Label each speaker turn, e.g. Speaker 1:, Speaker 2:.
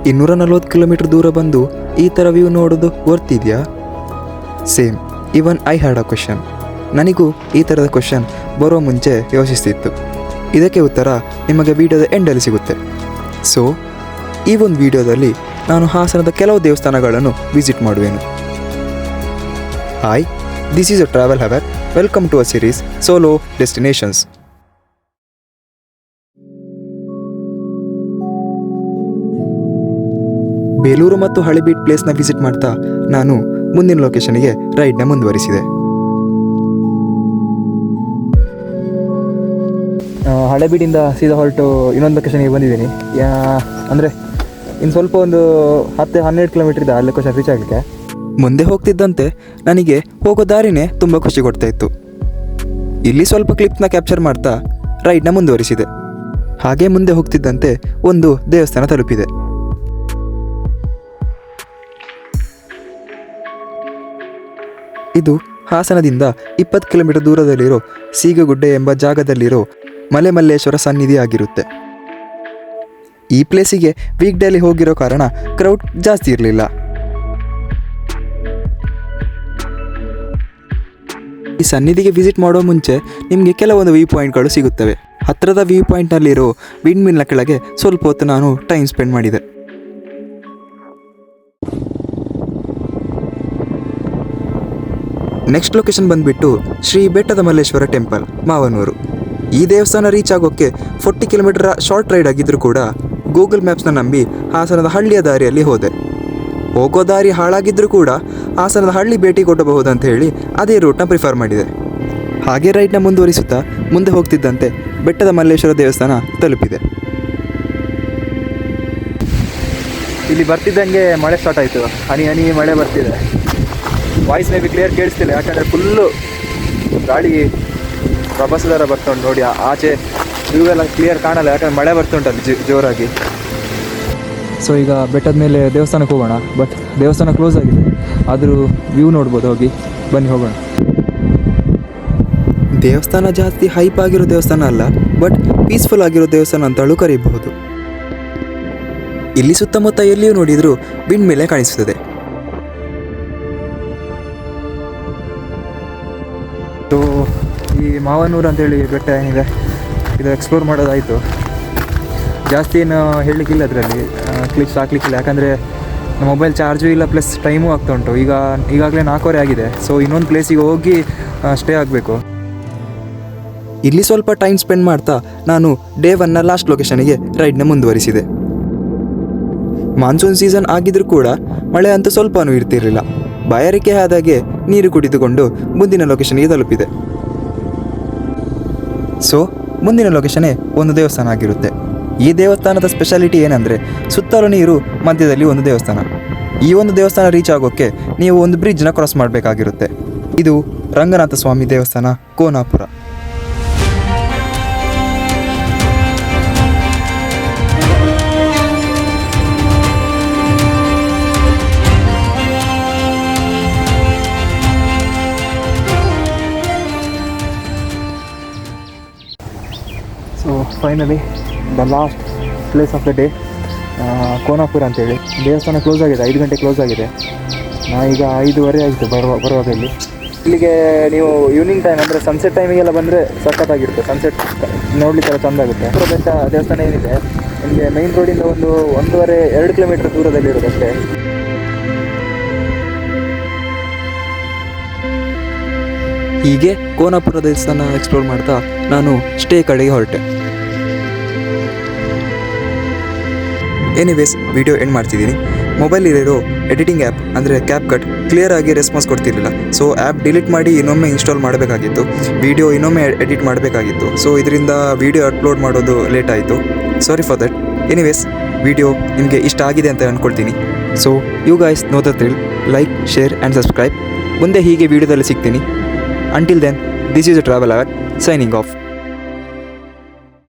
Speaker 1: 240 kilometre ದೂರ ಬಂದು ಈ ಥರ ವ್ಯೂ ನೋಡೋದು ವರ್ತಿದೆಯಾ? Same, even I had a question. ನನಗೂ ಈ ಥರದ ಕ್ವೆಶನ್ ಬರೋ ಮುಂಚೆ ಯೋಚಿಸ್ತಿತ್ತು. ಇದಕ್ಕೆ ಉತ್ತರ ನಿಮಗೆ ವಿಡಿಯೋದ ಎಂಡಲ್ಲಿ ಸಿಗುತ್ತೆ. ಸೊ ಈ ಒಂದು ವಿಡಿಯೋದಲ್ಲಿ ನಾನು ಹಾಸನದ ಕೆಲವು ದೇವಸ್ಥಾನಗಳನ್ನು ವಿಸಿಟ್ ಮಾಡುವೆನು. Hi, this is a travel havoc. Welcome to a series solo destinations. Belur ಮತ್ತು ಹಳೆಬೀಡು ಪ್ಲೇಸ್ನ ವಿಸಿಟ್ ಮಾಡ್ತಾ ನಾನು ಮುಂದಿನ ಲೊಕೇಶನ್ಗೆ ರೈಡ್ನ ಮುಂದುವರಿಸಿದೆ. ಹಳೆಬೀಡಿಂದ ಸೀದಾ ಹೊರಟು ಇನ್ನೊಂದು ಲೊಕೇಶನ್ಗೆ ಬಂದಿದ್ದೀನಿ. ಅಂದರೆ ಇನ್ನು ಸ್ವಲ್ಪ ಒಂದು 10-12 ಕಿಲೋಮೀಟರ್ ಇದೆ ಆ ಲೊಕೇಶನ್ ರೀಚ್ ಆಗಲಿಕ್ಕೆ. ಮುಂದೆ ಹೋಗ್ತಿದ್ದಂತೆ ನನಗೆ ಹೋಗೋ ದಾರಿನೇ ತುಂಬ ಖುಷಿ ಕೊಡ್ತಾ ಇತ್ತು. ಇಲ್ಲಿ ಸ್ವಲ್ಪ ಕ್ಲಿಪ್ನ ಕ್ಯಾಪ್ಚರ್ ಮಾಡ್ತಾ ರೈಡ್ನ ಮುಂದುವರಿಸಿದೆ. ಹಾಗೆ ಮುಂದೆ ಹೋಗ್ತಿದ್ದಂತೆ ಒಂದು ದೇವಸ್ಥಾನ ತಲುಪಿದೆ. ಇದು ಹಾಸನದಿಂದ 20 ಕಿಲೋಮೀಟರ್ ದೂರದಲ್ಲಿರೋ ಸೀಗಗುಡ್ಡೆ ಎಂಬ ಜಾಗದಲ್ಲಿರೋ ಮಲೆಮಲ್ಲೇಶ್ವರ ಸನ್ನಿಧಿ ಆಗಿರುತ್ತೆ. ಈ ಪ್ಲೇಸಿಗೆ ವೀಕ್ಡೇಲಿ ಹೋಗಿರೋ ಕಾರಣ ಕ್ರೌಡ್ ಜಾಸ್ತಿ ಇರಲಿಲ್ಲ. ಈ ಸನ್ನಿಧಿಗೆ ವಿಸಿಟ್ ಮಾಡೋ ಮುಂಚೆ ನಿಮಗೆ ಕೆಲವೊಂದು ವ್ಯೂ ಪಾಯಿಂಟ್ಗಳು ಸಿಗುತ್ತವೆ. ಹತ್ತಿರದ ವ್ಯೂ ಪಾಯಿಂಟ್ನಲ್ಲಿರೋ ವಿಂಡ್ ಮಿಲ್ನ ಕೆಳಗೆ ಸ್ವಲ್ಪ ಹೊತ್ತು ನಾನು ಟೈಮ್ ಸ್ಪೆಂಡ್ ಮಾಡಿದೆ. ನೆಕ್ಸ್ಟ್ ಲೊಕೇಶನ್ ಬಂದುಬಿಟ್ಟು ಶ್ರೀ ಬೆಟ್ಟದ ಮಲ್ಲೇಶ್ವರ ಟೆಂಪಲ್, ಮಾವನೂರು. ಈ ದೇವಸ್ಥಾನ ರೀಚ್ ಆಗೋಕ್ಕೆ 40 ಕಿಲೋಮೀಟರ್ ಶಾರ್ಟ್ ರೈಡ್ ಆಗಿದ್ದರೂ ಕೂಡ ಗೂಗಲ್ ಮ್ಯಾಪ್ಸ್ನ ನಂಬಿ ಹಾಸನದ ಹಳ್ಳಿಯ ದಾರಿಯಲ್ಲಿ ಹೋದೆ. ಹೋಗೋ ದಾರಿ ಹಾಳಾಗಿದ್ದರೂ ಕೂಡ ಹಾಸನದ ಹಳ್ಳಿ ಭೇಟಿ ಕೊಡಬಹುದಂತ ಹೇಳಿ ಅದೇ ರೂಟ್ನ ಪ್ರಿಫರ್ ಮಾಡಿದೆ. ಹಾಗೆ ರೈಡ್ನ ಮುಂದುವರಿಸುತ್ತಾ ಮುಂದೆ ಹೋಗ್ತಿದ್ದಂತೆ ಬೆಟ್ಟದ ಮಲ್ಲೇಶ್ವರ ದೇವಸ್ಥಾನ ತಲುಪಿದೆ. ಇಲ್ಲಿ ಬರ್ತಿದ್ದಂಗೆ ಮಳೆ ಸ್ಟಾರ್ಟ್ ಆಯಿತು. ಹನಿ ಹನಿ ಮಳೆ ಬರ್ತಿದೆ. ವಾಯ್ಸ್ ಮೇ ಬಿ ಕ್ಲಿಯರ್ ಕೇಳಿಸ್ತಿಲ್ಲ, ಯಾಕಂದರೆ ಫುಲ್ಲು ಗಾಳಿ ರಭಸದಾರ ಬರ್ತುಂಟು. ನೋಡಿ ಆಚೆ ವ್ಯೂ ಎಲ್ಲ ಕ್ಲಿಯರ್ ಕಾಣಲ್ಲ, ಯಾಕಂದರೆ ಮಳೆ ಬರ್ತುಂಟಲ್ಲಿ ಜೋರಾಗಿ. ಸೊ ಈಗ ಬೆಟ್ಟದ ಮೇಲೆ ದೇವಸ್ಥಾನಕ್ಕೆ ಹೋಗೋಣ. ಬಟ್ ದೇವಸ್ಥಾನ ಕ್ಲೋಸ್ ಆಗಿದೆ, ಆದರೂ ವ್ಯೂ ನೋಡ್ಬೋದು. ಹೋಗಿ ಬನ್ನಿ ಹೋಗೋಣ. ದೇವಸ್ಥಾನ ಜಾಸ್ತಿ ಹೈಪ್ ಆಗಿರೋ ದೇವಸ್ಥಾನ ಅಲ್ಲ, ಬಟ್ ಪೀಸ್ಫುಲ್ ಆಗಿರೋ ದೇವಸ್ಥಾನ ಅಂತಲೂ ಕರೀಬಹುದು. ಇಲ್ಲಿ ಸುತ್ತಮುತ್ತ ಎಲ್ಲಿಯೂ ನೋಡಿದರೂ ವಿಂಡ್ ಮೇಲೆ ಕಾಣಿಸುತ್ತದೆ. ಸೊ ಈ ಮಾವನೂರು ಅಂತೇಳಿ ಬೆಟ್ಟ ಏನಿದೆ, ಇದು ಎಕ್ಸ್ಪ್ಲೋರ್ ಮಾಡೋದಾಯಿತು. ಜಾಸ್ತಿ ಏನು ಹೇಳಲಿಕ್ಕಿಲ್ಲ ಅದರಲ್ಲಿ, ಕ್ಲಿಪ್ಸ್ ಹಾಕ್ಲಿಕ್ಕಿಲ್ಲ. ಯಾಕಂದರೆ ಮೊಬೈಲ್ ಚಾರ್ಜು ಇಲ್ಲ, ಪ್ಲಸ್ ಟೈಮು ಆಗ್ತಾ ಉಂಟು. ಈಗಾಗಲೇ 4:15 ಆಗಿದೆ. ಸೊ ಇನ್ನೊಂದು ಪ್ಲೇಸಿಗೆ ಹೋಗಿ ಸ್ಟೇ ಆಗಬೇಕು. ಇಲ್ಲಿ ಸ್ವಲ್ಪ ಟೈಮ್ ಸ್ಪೆಂಡ್ ಮಾಡ್ತಾ ನಾನು ಡೇ 1ನ ಲಾಸ್ಟ್ ಲೊಕೇಶನಿಗೆ ರೈಡ್ನ ಮುಂದುವರಿಸಿದೆ. ಮಾನ್ಸೂನ್ ಸೀಸನ್ ಆಗಿದ್ರೂ ಕೂಡ ಮಳೆ ಅಂತೂ ಸ್ವಲ್ಪನೂ ಇರ್ತಿರಲಿಲ್ಲ. ಬಾಯಾರಿಕೆ ಆದಾಗೆ ನೀರು ಕುಡಿದುಕೊಂಡು ಮುಂದಿನ ಲೊಕೇಶನ್ಗೆ ತಲುಪಿದೆ. ಸೊ ಮುಂದಿನ ಲೊಕೇಶನ್ನೇ ಒಂದು ದೇವಸ್ಥಾನ ಆಗಿರುತ್ತೆ. ಈ ದೇವಸ್ಥಾನದ ಸ್ಪೆಷಾಲಿಟಿ ಏನಂದರೆ ಸುತ್ತಲೂ ನೀರು, ಮಧ್ಯದಲ್ಲಿ ಒಂದು ದೇವಸ್ಥಾನ. ಈ ಒಂದು ದೇವಸ್ಥಾನ ರೀಚ್ ಆಗೋಕ್ಕೆ ನೀವು ಒಂದು ಬ್ರಿಡ್ಜ್ನ ಕ್ರಾಸ್ ಮಾಡಬೇಕಾಗಿರುತ್ತೆ. ಇದು ರಂಗನಾಥ ಸ್ವಾಮಿ ದೇವಸ್ಥಾನ, Konapura. So finally the last place of the day, Konapura ಅಂತೇಳಿ. ದೇವಸ್ಥಾನ ಕ್ಲೋಸ್ ಆಗಿದೆ, 5 ಗಂಟೆ ಕ್ಲೋಸ್ ಆಗಿದೆ. ಈಗ 5:15 ಆಯಿತು ಬರುವಾಗ. ಇಲ್ಲಿಗೆ ನೀವು ಈವ್ನಿಂಗ್ ಟೈಮ್ ಅಂದರೆ ಸನ್ಸೆಟ್ ಟೈಮಿಗೆಲ್ಲ ಬಂದರೆ ಸಖತ್ತಾಗಿರುತ್ತೆ. ಸನ್ಸೆಟ್ ನೋಡಲಿಕ್ಕೆಲ್ಲ ಚೆಂದ ಆಗುತ್ತೆ. ಬೆಟ್ಟ ದೇವಸ್ಥಾನ ಏನಿದೆ ನಿಮಗೆ ಮೈನ್ ರೋಡಿಂದ ಒಂದು 1.5-2 ಕಿಲೋಮೀಟರ್ ದೂರದಲ್ಲಿರೋದಷ್ಟೇ. ಹೀಗೆ ಕೋನಾಪುರ ದೇವಸ್ಥಾನ ಎಕ್ಸ್ಪ್ಲೋರ್ ಮಾಡ್ತಾ ನಾನು ಸ್ಟೇ ಕಡೆಗೆ ಹೊರಟೆ. ಎನಿವೇಸ್ ವಿಡಿಯೋ ಎಂಡ್ ಮಾಡ್ತಿದ್ದೀನಿ. ಮೊಬೈಲಿರೋ ಎಡಿಟಿಂಗ್ ಆ್ಯಪ್ ಅಂದರೆ ಕ್ಯಾಪ್ಕಟ್ ಕ್ಲಿಯರ್ ಆಗಿ ರೆಸ್ಪಾನ್ಸ್ ಕೊಡ್ತಿರಲಿಲ್ಲ. ಸೊ ಆ್ಯಪ್ ಡಿಲೀಟ್ ಮಾಡಿ ಇನ್ನೊಮ್ಮೆ ಇನ್ಸ್ಟಾಲ್ ಮಾಡಬೇಕಾಗಿತ್ತು. ವಿಡಿಯೋ ಇನ್ನೊಮ್ಮೆ ಎಡಿಟ್ ಮಾಡಬೇಕಾಗಿತ್ತು. ಸೊ ಇದರಿಂದ ವಿಡಿಯೋ ಅಪ್ಲೋಡ್ ಮಾಡೋದು ಲೇಟ್ ಆಯಿತು. Sorry for that. Anyways video ನಿಮಗೆ ಇಷ್ಟ ಆಗಿದೆ ಅಂತ ಅಂದ್ಕೊಳ್ತೀನಿ. So you guys know the thrill. Like, share and subscribe. ಮುಂದೆ ಹೀಗೆ ವಿಡಿಯೋದಲ್ಲಿ ಸಿಗ್ತೀನಿ. Until then, this is a travel hawk signing off.